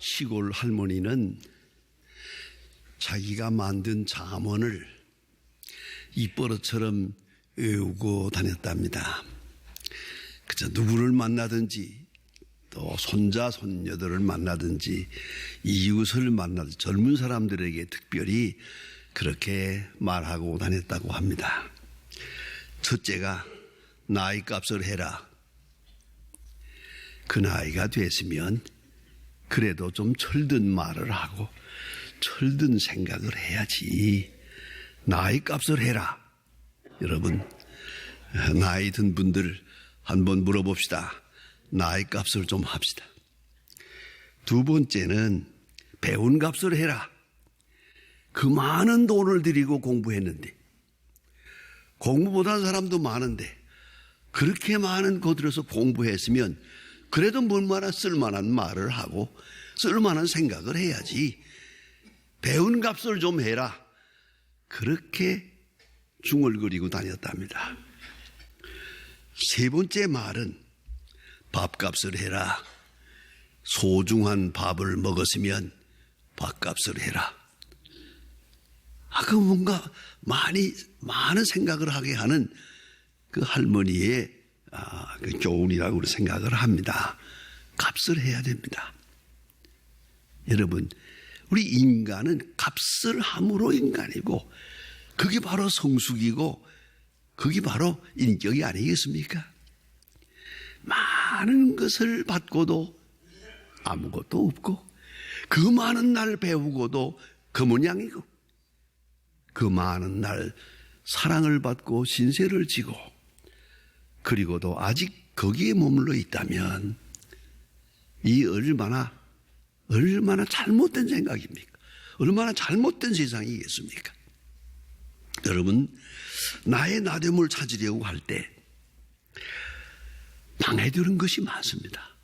시골 할머니는 자기가 만든 잠언을 입버릇처럼 외우고 다녔답니다. 그저 누구를 만나든지 또 손자 손녀들을 만나든지 이웃을 만나든지 젊은 사람들에게 특별히 그렇게 말하고 다녔다고 합니다. 첫째가 나이 값을 해라. 그 나이가 됐으면 그래도 좀 철든 말을 하고 철든 생각을 해야지. 나이 값을 해라. 여러분, 나이 든 분들 한번 물어봅시다. 나이 값을 좀 합시다. 두 번째는 배운 값을 해라. 그 많은 돈을 들이고 공부했는데, 공부 못한 사람도 많은데 그렇게 많은 거 들여서 공부했으면 그래도 얼마나 쓸만한 말을 하고 쓸만한 생각을 해야지. 배운 값을 좀 해라. 그렇게 중얼거리고 다녔답니다. 세 번째 말은 밥값을 해라. 소중한 밥을 먹었으면 밥값을 해라. 그 뭔가 많은 생각을 하게 하는 그 할머니의 그 교훈이라고 생각을 합니다. 값을 해야 됩니다. 여러분, 우리 인간은 값을 함으로 인간이고 그게 바로 성숙이고 그게 바로 인격이 아니겠습니까? 많은 것을 받고도 아무것도 없고 그 많은 날 배우고도 그 모양이고 그 많은 날 사랑을 받고 신세를 지고 그리고도 아직 거기에 머물러 있다면 이 얼마나 잘못된 생각입니까? 얼마나 잘못된 세상이겠습니까? 여러분, 나의 나됨을 찾으려고 할 때 방해되는 것이 많습니다.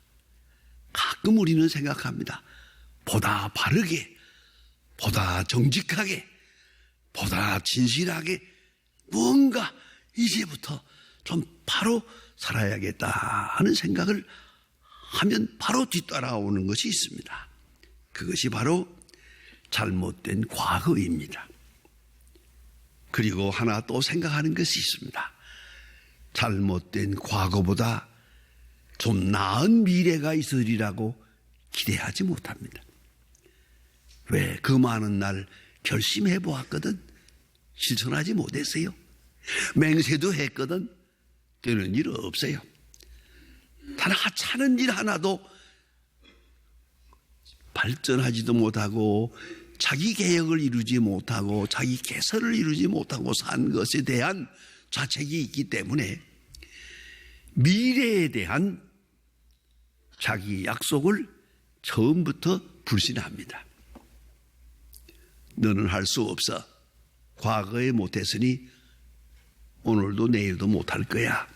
가끔 우리는 생각합니다. 보다 바르게, 보다 정직하게, 보다 진실하게 뭔가 이제부터 좀 바로 살아야겠다 하는 생각을 하면 바로 뒤따라오는 것이 있습니다. 그것이 바로 잘못된 과거입니다. 그리고 하나 또 생각하는 것이 있습니다. 잘못된 과거보다 좀 나은 미래가 있으리라고 기대하지 못합니다. 왜? 그 많은 날 결심해 보았거든 실천하지 못했어요. 맹세도 했거든 되는 일 없어요. 단 하찮은 일 하나도 발전하지도 못하고 자기 개혁을 이루지 못하고 자기 개선을 이루지 못하고 산 것에 대한 자책이 있기 때문에 미래에 대한 자기 약속을 처음부터 불신합니다. 너는 할 수 없어. 과거에 못했으니 오늘도 내일도 못할 거야.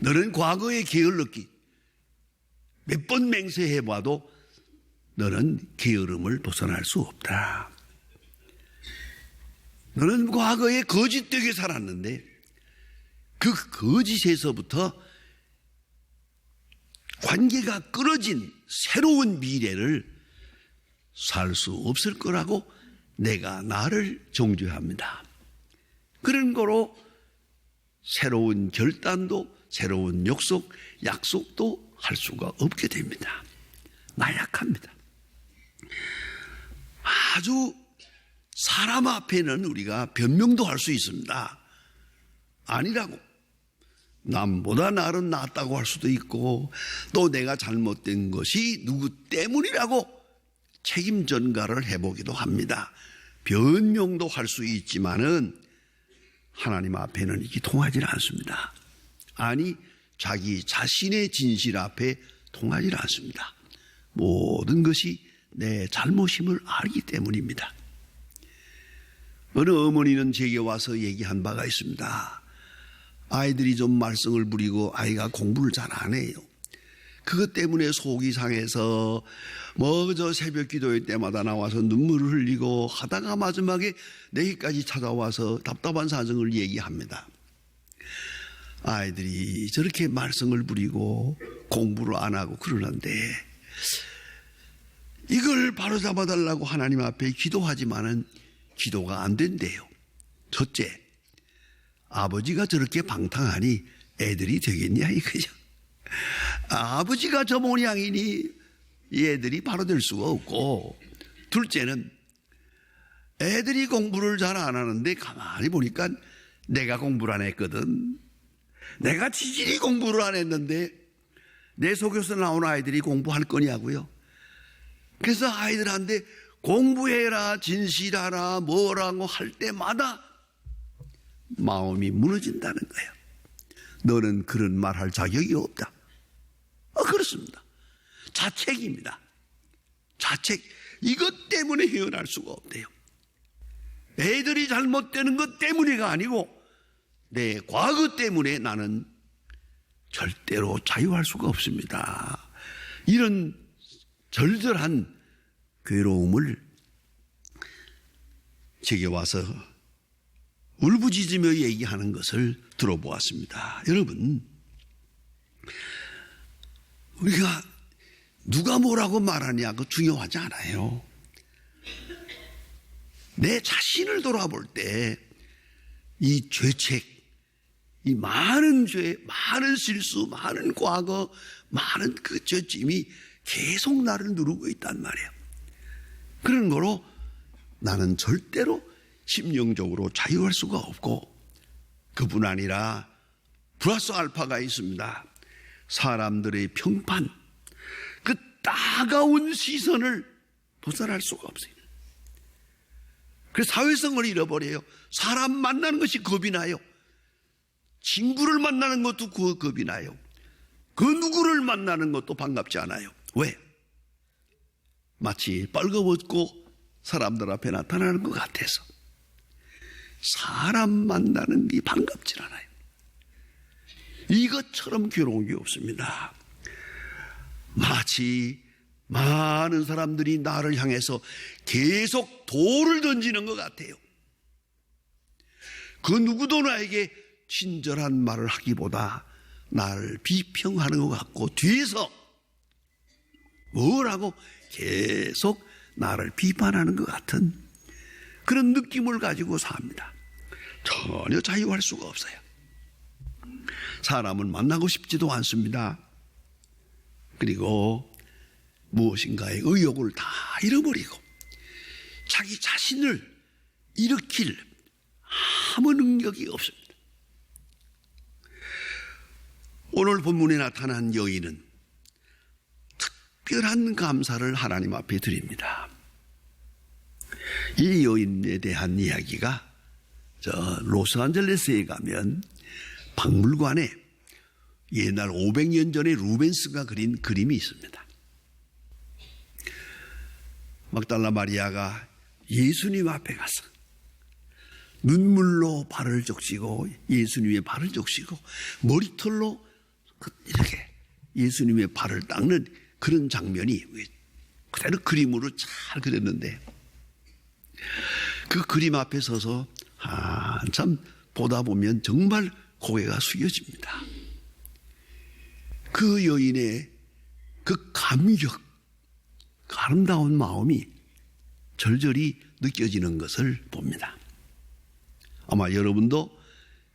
너는 과거에 게을렀기. 몇 번 맹세해봐도 너는 게으름을 벗어날 수 없다. 너는 과거에 거짓되게 살았는데 그 거짓에서부터 관계가 끊어진 새로운 미래를 살 수 없을 거라고 내가 나를 정죄합니다. 그런 거로 새로운 결단도 새로운 약속도 할 수가 없게 됩니다. 나약합니다. 아주 사람 앞에는 우리가 변명도 할 수 있습니다. 아니라고. 남보다 나는 낫다고 할 수도 있고 또 내가 잘못된 것이 누구 때문이라고 책임 전가를 해보기도 합니다. 변명도 할 수 있지만은 하나님 앞에는 이게 통하지 않습니다. 아니, 자기 자신의 진실 앞에 통하지 않습니다. 모든 것이 내 잘못임을 알기 때문입니다. 어느 어머니는 제게 와서 얘기한 바가 있습니다. 아이들이 좀 말썽을 부리고 아이가 공부를 잘 안 해요. 그것 때문에 속이 상해서 저 새벽 기도회 때마다 나와서 눈물을 흘리고 하다가 마지막에 내게까지 찾아와서 답답한 사정을 얘기합니다. 아이들이 저렇게 말썽을 부리고 공부를 안 하고 그러는데 이걸 바로잡아 달라고 하나님 앞에 기도하지만은 기도가 안 된대요. 첫째, 아버지가 저렇게 방탕하니 애들이 되겠냐 이거죠. 아버지가 저 모양이니 이 애들이 바로 될 수가 없고, 둘째는 애들이 공부를 잘 안 하는데 가만히 보니까 내가 공부를 안 했거든. 내가 지질이 공부를 안 했는데 내 속에서 나온 아이들이 공부할 거냐고요. 그래서 아이들한테 공부해라, 진실하라, 뭐라고 할 때마다 마음이 무너진다는 거예요. 너는 그런 말할 자격이 없다. 그렇습니다. 자책입니다. 자책. 이것 때문에 헤어날 수가 없대요. 애들이 잘못되는 것 때문이가 아니고 내 과거 때문에 나는 절대로 자유할 수가 없습니다. 이런 절절한 괴로움을 제게 와서 울부짖으며 얘기하는 것을 들어보았습니다. 여러분, 우리가 누가 뭐라고 말하냐 그거 중요하지 않아요. 내 자신을 돌아볼 때 이 죄책, 이 많은 죄, 많은 실수, 많은 과거, 많은 그 죄짐이 계속 나를 누르고 있단 말이에요. 그런 거로 나는 절대로 심령적으로 자유할 수가 없고, 그뿐 아니라 플러스 알파가 있습니다. 사람들의 평판, 그 따가운 시선을 벗어날 수가 없어요. 그래서 사회성을 잃어버려요. 사람 만나는 것이 겁이 나요. 친구를 만나는 것도 겁이 나요. 그 누구를 만나는 것도 반갑지 않아요. 왜? 마치 빨개벗고 사람들 앞에 나타나는 것 같아서 사람 만나는 게 반갑지 않아요. 이것처럼 괴로운 게 없습니다. 마치 많은 사람들이 나를 향해서 계속 돌을 던지는 것 같아요. 그 누구도 나에게 친절한 말을 하기보다 나를 비평하는 것 같고, 뒤에서 뭐라고 계속 나를 비판하는 것 같은 그런 느낌을 가지고 삽니다. 전혀 자유할 수가 없어요. 사람을 만나고 싶지도 않습니다. 그리고 무엇인가의 의욕을 다 잃어버리고 자기 자신을 일으킬 아무 능력이 없습니다. 오늘 본문에 나타난 여인은 특별한 감사를 하나님 앞에 드립니다. 이 여인에 대한 이야기가 로스앤젤레스에 가면 박물관에 옛날 500년 전에 루벤스가 그린 그림이 있습니다. 막달라 마리아가 예수님 앞에 가서 눈물로 발을 적시고 예수님의 발을 적시고 머리털로 이렇게 예수님의 발을 닦는 그런 장면이 그대로 그림으로 잘 그렸는데, 그 그림 앞에 서서 한참 보다 보면 정말 고개가 숙여집니다. 그 여인의 그 감격, 아름다운 마음이 절절히 느껴지는 것을 봅니다. 아마 여러분도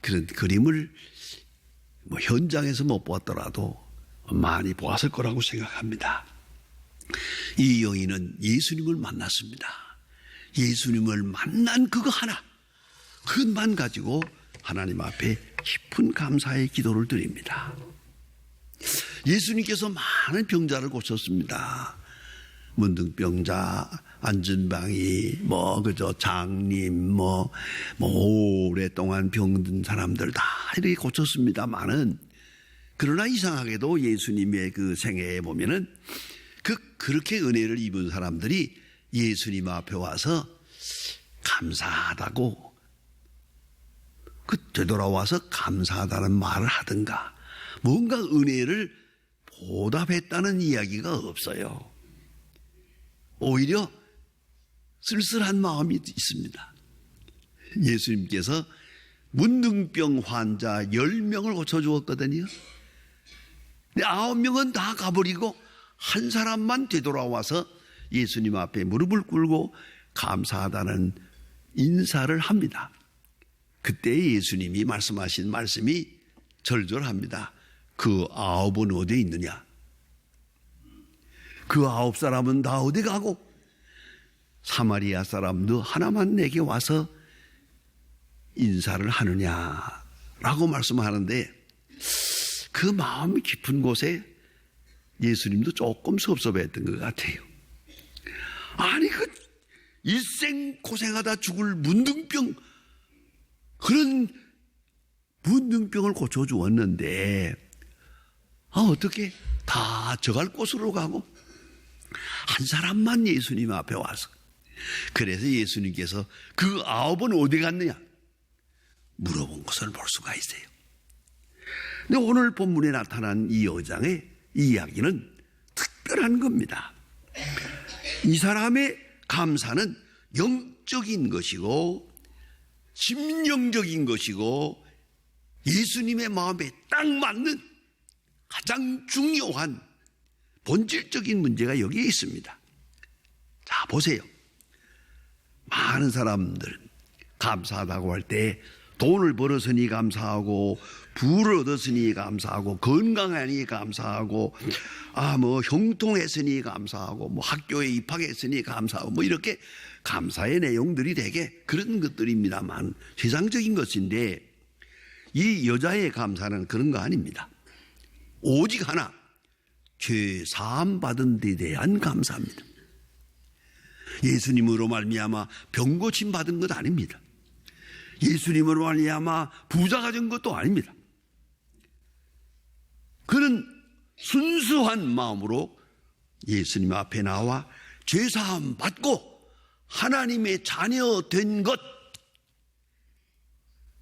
그런 그림을 현장에서 못 보았더라도 많이 보았을 거라고 생각합니다. 이 여인은 예수님을 만났습니다. 예수님을 만난 그거 하나, 그것만 가지고 하나님 앞에 깊은 감사의 기도를 드립니다. 예수님께서 많은 병자를 고쳤습니다. 문둥병자, 안전방이, 장님, 오랫동안 병든 사람들 다 이렇게 고쳤습니다만은, 그러나 이상하게도 예수님의 그 생애에 보면은 그렇게 은혜를 입은 사람들이 예수님 앞에 와서 감사하다고, 되돌아와서 감사하다는 말을 하든가, 뭔가 은혜를 보답했다는 이야기가 없어요. 오히려 쓸쓸한 마음이 있습니다. 예수님께서 문둥병 환자 10명을 고쳐주었거든요. 근데 9명은 다 가버리고 한 사람만 되돌아와서 예수님 앞에 무릎을 꿇고 감사하다는 인사를 합니다. 그때 예수님이 말씀하신 말씀이 절절합니다. 그 9은 어디에 있느냐? 그 9사람은 다 어디 가고 사마리아 사람도 하나만 내게 와서 인사를 하느냐라고 말씀하는데 그 마음 깊은 곳에 예수님도 조금 섭섭했던 것 같아요. 아니 그 일생 고생하다 죽을 문둥병, 그런 문둥병을 고쳐주었는데 어떻게 다 저갈 곳으로 가고 한 사람만 예수님 앞에 와서, 그래서 예수님께서 그 9은 어디 갔느냐 물어본 것을 볼 수가 있어요. 근데 오늘 본문에 나타난 이 여장의 이야기는 특별한 겁니다. 이 사람의 감사는 영적인 것이고 심령적인 것이고 예수님의 마음에 딱 맞는 가장 중요한 본질적인 문제가 여기에 있습니다. 자, 보세요. 많은 사람들은 감사하다고 할 때 돈을 벌었으니 감사하고, 부를 얻었으니 감사하고, 건강하니 감사하고, 형통했으니 감사하고, 학교에 입학했으니 감사하고, 이렇게 감사의 내용들이 되게 그런 것들입니다만 세상적인 것인데, 이 여자의 감사는 그런 거 아닙니다. 오직 하나, 죄 사함 받은 데 대한 감사입니다. 예수님으로 말미암아 병 고침 받은 것 아닙니다. 예수님으로 말미암아 부자가 된 것도 아닙니다. 그는 순수한 마음으로 예수님 앞에 나와 죄 사함 받고 하나님의 자녀 된 것,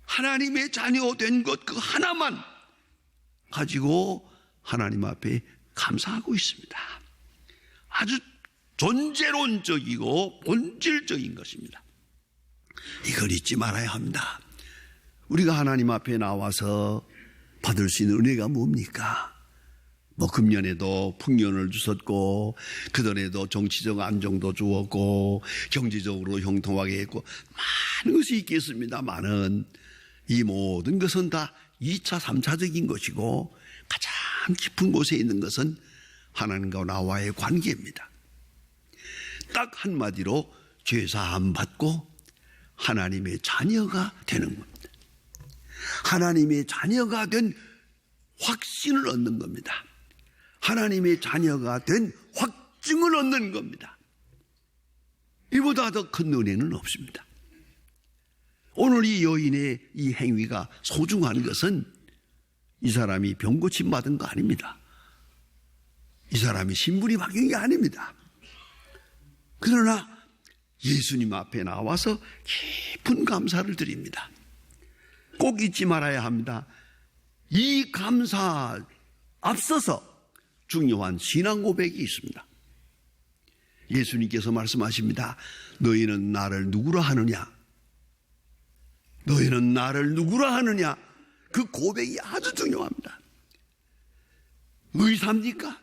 하나님의 자녀 된 것 그 하나만 가지고 하나님 앞에 감사하고 있습니다. 아주 존재론적이고 본질적인 것입니다. 이걸 잊지 말아야 합니다. 우리가 하나님 앞에 나와서 받을 수 있는 은혜가 뭡니까? 금년에도 풍년을 주셨고, 그전에도 정치적 안정도 주었고, 경제적으로 형통하게 했고, 많은 것이 있겠습니다만은 이 모든 것은 다 2차, 3차적인 것이고, 가장 깊은 곳에 있는 것은 하나님과 나와의 관계입니다. 딱 한마디로 죄사함 받고 하나님의 자녀가 되는 겁니다. 하나님의 자녀가 된 확신을 얻는 겁니다. 하나님의 자녀가 된 확증을 얻는 겁니다. 이보다 더 큰 은혜는 없습니다. 오늘 이 여인의 이 행위가 소중한 것은 이 사람이 병고침 받은 거 아닙니다. 이 사람이 신분이 바뀐 게 아닙니다. 그러나 예수님 앞에 나와서 깊은 감사를 드립니다. 꼭 잊지 말아야 합니다. 이 감사 앞서서 중요한 신앙 고백이 있습니다. 예수님께서 말씀하십니다. 너희는 나를 누구라 하느냐? 너희는 나를 누구라 하느냐? 그 고백이 아주 중요합니다. 의사입니까?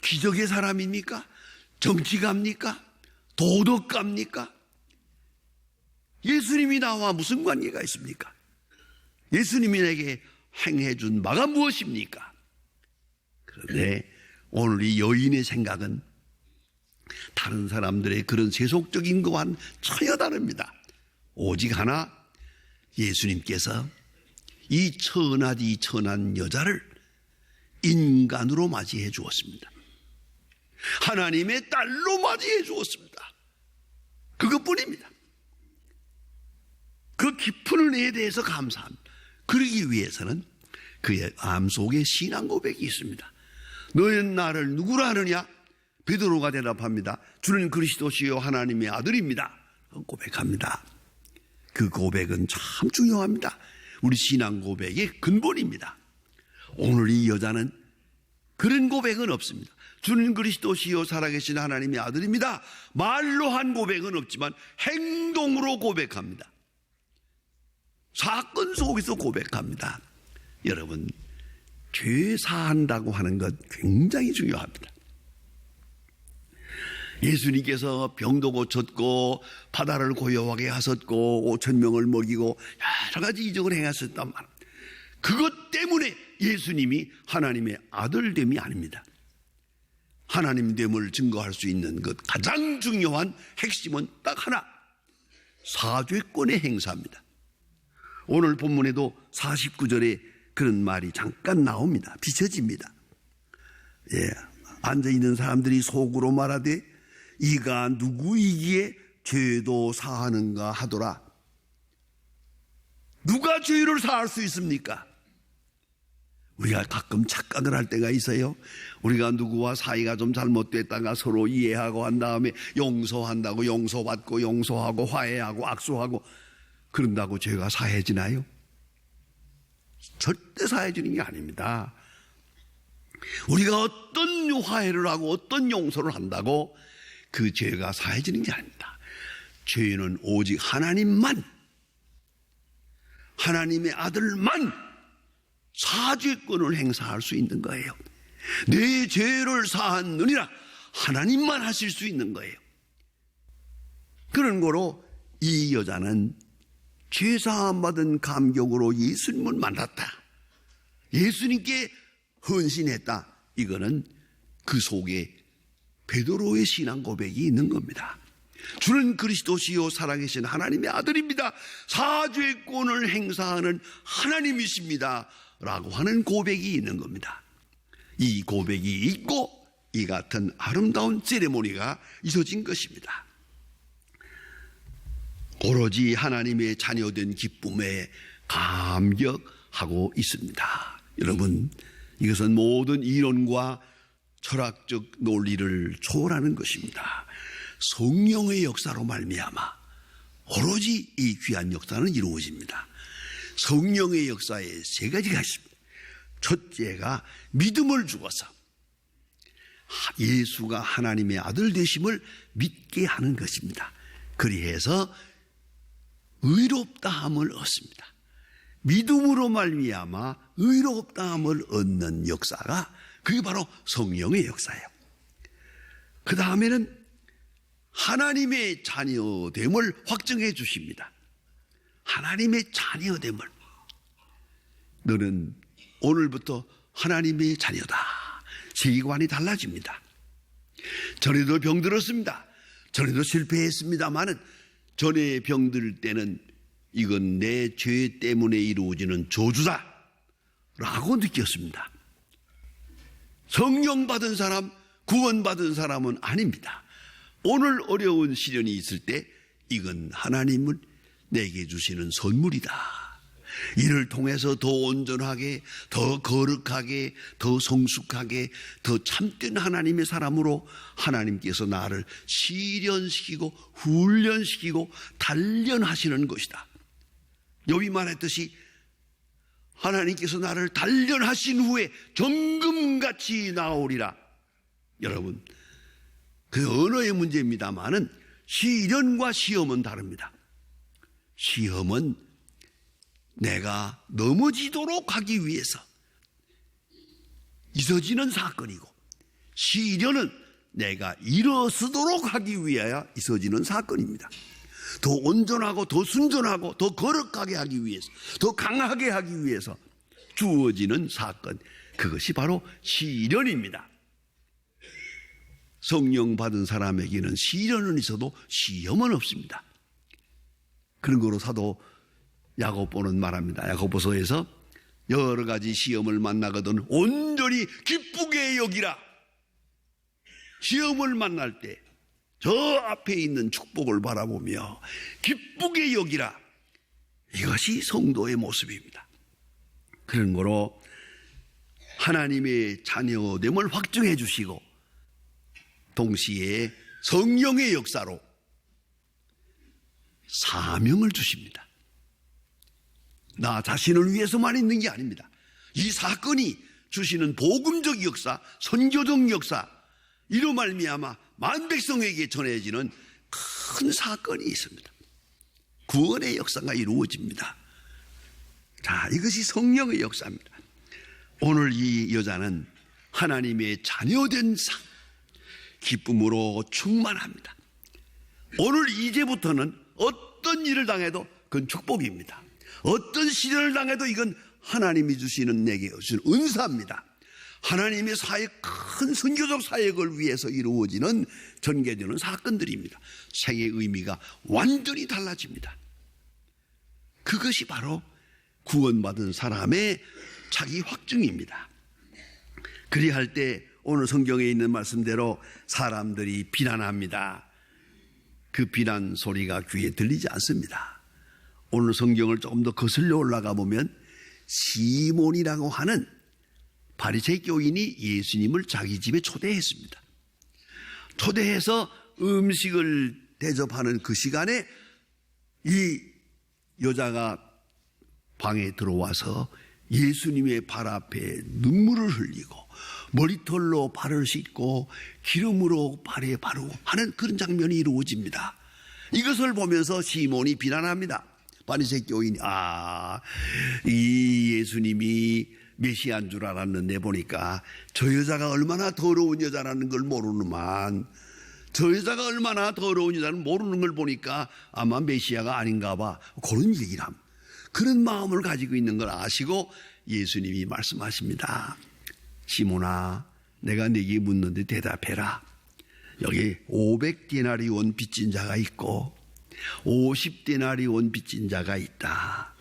기적의 사람입니까? 정치가입니까? 도덕가입니까? 예수님이 나와 무슨 관계가 있습니까? 예수님이 내게 행해준 바가 무엇입니까? 그런데 오늘 이 여인의 생각은 다른 사람들의 그런 세속적인 것과는 전혀 다릅니다. 오직 하나, 예수님께서 이 천하디 천한 여자를 인간으로 맞이해 주었습니다. 하나님의 딸로 맞이해 주었습니다. 그것뿐입니다. 그 깊은 은혜에 대해서 감사합니다. 그러기 위해서는 그의 마음속에 신앙 고백이 있습니다. 너희는 나를 누구라 하느냐? 베드로가 대답합니다. 주는 그리스도시요 하나님의 아들입니다. 고백합니다. 그 고백은 참 중요합니다. 우리 신앙 고백의 근본입니다. 오늘 이 여자는 그런 고백은 없습니다. 주는 그리스도시요 살아계신 하나님의 아들입니다. 말로 한 고백은 없지만 행동으로 고백합니다. 사건 속에서 고백합니다. 여러분, 죄 사한다고 하는 것 굉장히 중요합니다. 예수님께서 병도 고쳤고 바다를 고요하게 하셨고 5,000명을 먹이고 여러 가지 이적을 행하셨단 말입니다. 그것 때문에 예수님이 하나님의 아들됨이 아닙니다. 하나님됨을 증거할 수 있는 것 가장 중요한 핵심은 딱 하나, 사죄권의 행사입니다. 오늘 본문에도 49절에 그런 말이 잠깐 나옵니다. 비춰집니다. 앉아있는 사람들이 속으로 말하되 이가 누구이기에 죄도 사하는가 하더라. 누가 죄를 사할 수 있습니까? 우리가 가끔 착각을 할 때가 있어요. 우리가 누구와 사이가 좀 잘못됐다가 서로 이해하고 한 다음에 용서한다고 용서받고 용서하고 화해하고 악수하고 그런다고 죄가 사해지나요? 절대 사해지는 게 아닙니다. 우리가 어떤 화해를 하고 어떤 용서를 한다고 그 죄가 사해지는 게 아닙니다. 죄는 오직 하나님만, 하나님의 아들만 사죄권을 행사할 수 있는 거예요. 내 죄를 사하느니라 하나님만 하실 수 있는 거예요. 그런 거로 이 여자는 죄사함 받은 감격으로 예수님을 만났다. 예수님께 헌신했다. 이거는 그 속에 베드로의 신앙 고백이 있는 겁니다. 주는 그리스도시요 살아계신 하나님의 아들입니다. 사죄권을 행사하는 하나님이십니다. 라고 하는 고백이 있는 겁니다. 이 고백이 있고 이 같은 아름다운 세레모니가 있어진 것입니다. 오로지 하나님의 자녀된 기쁨에 감격하고 있습니다. 여러분, 이것은 모든 이론과 철학적 논리를 초월하는 것입니다. 성령의 역사로 말미암아 오로지 이 귀한 역사는 이루어집니다. 성령의 역사에 세 가지가 있습니다. 첫째가 믿음을 주어서 예수가 하나님의 아들 되심을 믿게 하는 것입니다. 그리해서 의롭다함을 얻습니다. 믿음으로 말미암아 의롭다함을 얻는 역사가 그게 바로 성령의 역사예요. 그 다음에는 하나님의 자녀됨을 확증해 주십니다. 하나님의 자녀됨을, 너는 오늘부터 하나님의 자녀다. 세계관이 달라집니다. 전에도 병들었습니다. 전에도 실패했습니다마는 전에 병들 때는 이건 내 죄 때문에 이루어지는 저주다 라고 느꼈습니다. 성령 받은 사람, 구원받은 사람은 아닙니다. 오늘 어려운 시련이 있을 때 이건 하나님을 내게 주시는 선물이다. 이를 통해서 더 온전하게, 더 거룩하게, 더 성숙하게, 더 참된 하나님의 사람으로 하나님께서 나를 시련시키고 훈련시키고 단련하시는 것이다. 욥이 말했듯이 하나님께서 나를 단련하신 후에 정금같이 나오리라. 여러분, 그 언어의 문제입니다만은 시련과 시험은 다릅니다. 시험은 내가 넘어지도록 하기 위해서 있어지는 사건이고, 시련은 내가 일어서도록 하기 위하여 있어지는 사건입니다. 더 온전하고 더 순전하고 더 거룩하게 하기 위해서, 더 강하게 하기 위해서 주어지는 사건, 그것이 바로 시련입니다. 성령 받은 사람에게는 시련은 있어도 시험은 없습니다. 그런 거로 사도 야고보는 말합니다. 야고보서에서 여러 가지 시험을 만나거든 온전히 기쁘게 여기라. 시험을 만날 때 저 앞에 있는 축복을 바라보며 기쁘게 여기라. 이것이 성도의 모습입니다. 그런 거로 하나님의 자녀됨을 확증해 주시고 동시에 성령의 역사로 사명을 주십니다. 나 자신을 위해서만 있는 게 아닙니다. 이 사건이 주시는 복음적 역사, 선교적 역사, 이로 말미암아 만백성에게 전해지는 큰 사건이 있습니다. 구원의 역사가 이루어집니다. 자, 이것이 성령의 역사입니다. 오늘 이 여자는 하나님의 자녀된 상, 기쁨으로 충만합니다. 오늘 이제부터는 어떤 일을 당해도 그건 축복입니다. 어떤 시련을 당해도 이건 하나님이 주시는 내게 주신 은사입니다. 하나님의 사역, 큰 선교적 사역을 위해서 이루어지는 전개되는 사건들입니다. 생의 의미가 완전히 달라집니다. 그것이 바로 구원받은 사람의 자기 확증입니다. 그리할 때 오늘 성경에 있는 말씀대로 사람들이 비난합니다. 그 비난 소리가 귀에 들리지 않습니다. 오늘 성경을 조금 더 거슬려 올라가 보면 시몬이라고 하는 바리새이 교인이 예수님을 자기 집에 초대했습니다. 초대해서 음식을 대접하는 그 시간에 이 여자가 방에 들어와서 예수님의 발 앞에 눈물을 흘리고 머리털로 발을 씻고 기름으로 발에 바르고 하는 그런 장면이 이루어집니다. 이것을 보면서 시몬이 비난합니다. 바리새이 교인이 이 예수님이 메시아인 줄 알았는데 보니까 저 여자가 얼마나 더러운 여자라는 걸 모르는만, 저 여자가 얼마나 더러운 여자는 모르는 걸 보니까 아마 메시아가 아닌가 봐, 그런 얘기를 합니다. 그런 마음을 가지고 있는 걸 아시고 예수님이 말씀하십니다. 시몬아, 내가 네게 묻는데 대답해라. 여기 500데나리온 빚진 자가 있고 50데나리온 빚진 자가 있다.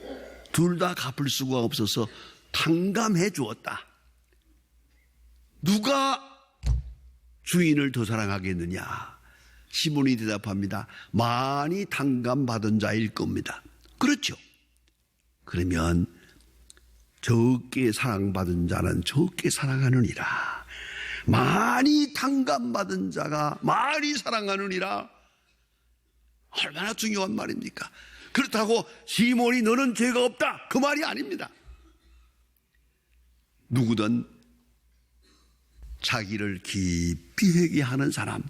둘 다 갚을 수가 없어서 탕감해 주었다. 누가 주인을 더 사랑하겠느냐? 시몬이 대답합니다. 많이 탕감받은 자일 겁니다. 그렇죠. 그러면 적게 사랑받은 자는 적게 사랑하느니라. 많이 탕감받은 자가 많이 사랑하느니라. 얼마나 중요한 말입니까? 그렇다고 시몬이 너는 죄가 없다, 그 말이 아닙니다. 누구든 자기를 깊이 회개하는 사람,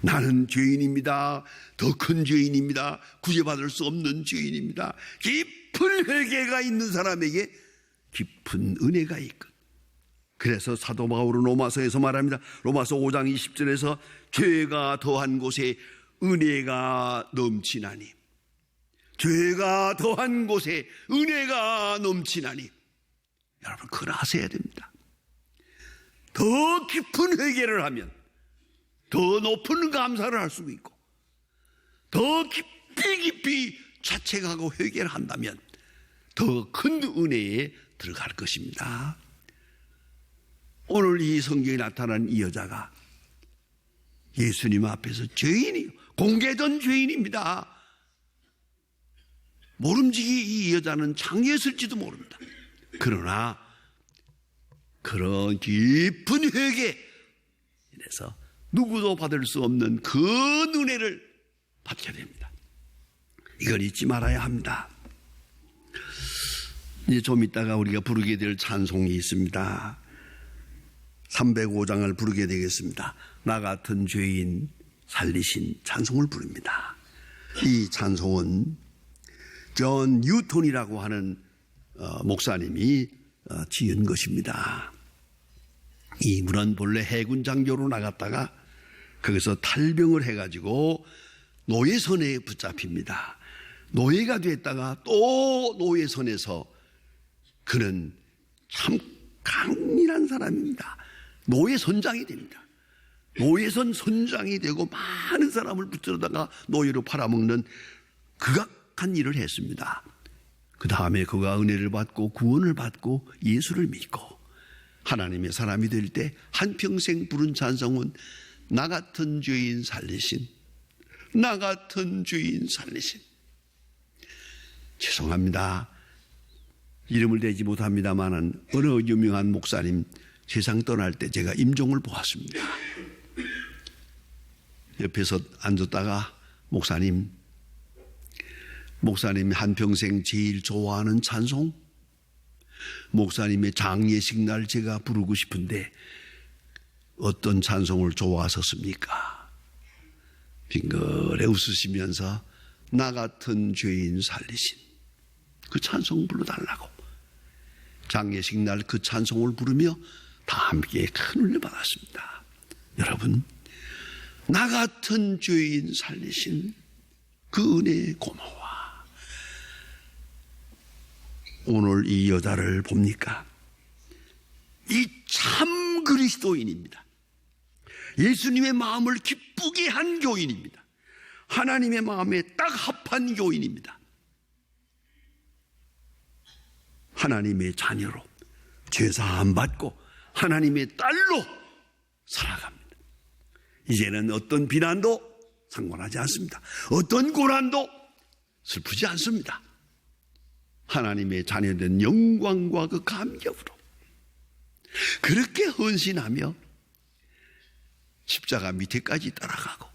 나는 죄인입니다, 더 큰 죄인입니다, 구제받을 수 없는 죄인입니다, 깊은 회개가 있는 사람에게 깊은 은혜가 있거든. 그래서 사도 바울은 로마서에서 말합니다. 로마서 5장 20절에서 죄가 더한 곳에 은혜가 넘치나니, 죄가 더한 곳에 은혜가 넘치나니. 여러분, 그걸 아셔야 됩니다. 더 깊은 회개를 하면 더 높은 감사를 할 수 있고, 더 깊이 자책하고 회개를 한다면 더 큰 은혜에 들어갈 것입니다. 오늘 이 성경에 나타난 이 여자가 예수님 앞에서 죄인이요, 공개된 죄인입니다. 모름지기 이 여자는 장애했을지도 모릅니다. 그러나 그런 깊은 회개 이래서 누구도 받을 수 없는 그 은혜를 받게 됩니다. 이걸 잊지 말아야 합니다. 이제 좀 이따가 우리가 부르게 될 찬송이 있습니다. 305장을 부르게 되겠습니다. 나 같은 죄인 살리신 찬송을 부릅니다. 이 찬송은 존 뉴턴이라고 하는 목사님이 지은 것입니다. 이분은 본래 해군 장교로 나갔다가 거기서 탈병을 해가지고 노예선에 붙잡힙니다. 노예가 됐다가 또 노예선에서 그는 참 강인한 사람입니다. 노예선장이 됩니다. 노예선 선장이 되고 많은 사람을 붙들다가 노예로 팔아먹는 극악한 일을 했습니다. 그 다음에 그가 은혜를 받고 구원을 받고 예수를 믿고 하나님의 사람이 될 때 한평생 부른 찬송은 나 같은 죄인 살리신, 나 같은 죄인 살리신. 죄송합니다. 이름을 대지 못합니다만은 어느 유명한 목사님 세상 떠날 때 제가 임종을 보았습니다. 옆에서 앉았다가 목사님이 한평생 제일 좋아하는 찬송, 목사님의 장례식 날 제가 부르고 싶은데 어떤 찬송을 좋아하셨습니까? 빙그레 웃으시면서 나 같은 죄인 살리신 그 찬송 불러달라고 장례식 날 그 찬송을 부르며 다 함께 큰 은혜 받았습니다. 여러분, 나 같은 죄인 살리신 그 은혜에 고마워. 오늘 이 여자를 봅니까? 이 참 그리스도인입니다. 예수님의 마음을 기쁘게 한 교인입니다. 하나님의 마음에 딱 합한 교인입니다. 하나님의 자녀로 죄사함 받고 하나님의 딸로 살아갑니다. 이제는 어떤 비난도 상관하지 않습니다. 어떤 고난도 슬프지 않습니다. 하나님의 자녀된 영광과 그 감격으로 그렇게 헌신하며 십자가 밑에까지 따라가고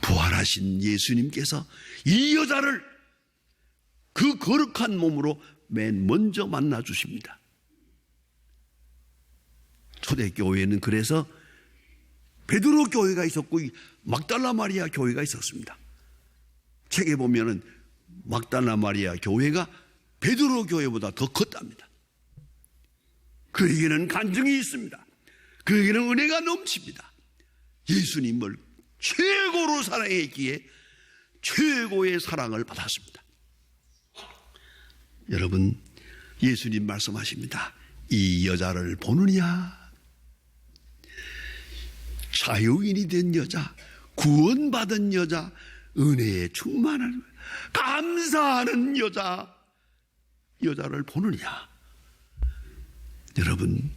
부활하신 예수님께서 이 여자를 그 거룩한 몸으로 맨 먼저 만나 주십니다. 초대교회는 그래서 베드로 교회가 있었고 막달라 마리아 교회가 있었습니다. 책에 보면은 막달라 마리아 교회가 베드로 교회보다 더 컸답니다. 그에게는 간증이 있습니다. 그에게는 은혜가 넘칩니다. 예수님을 최고로 사랑했기에 최고의 사랑을 받았습니다. 여러분, 예수님 말씀하십니다. 이 여자를 보느냐? 자유인이 된 여자, 구원받은 여자, 은혜에 충만한 감사하는 여자를 보느냐? 여러분,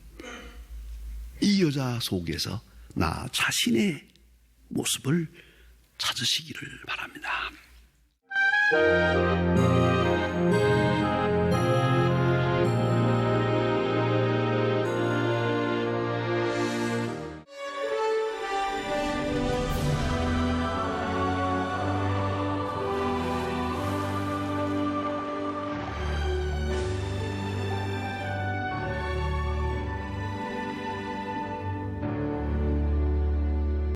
이 여자 속에서 나 자신의 모습을 찾으시기를 바랍니다.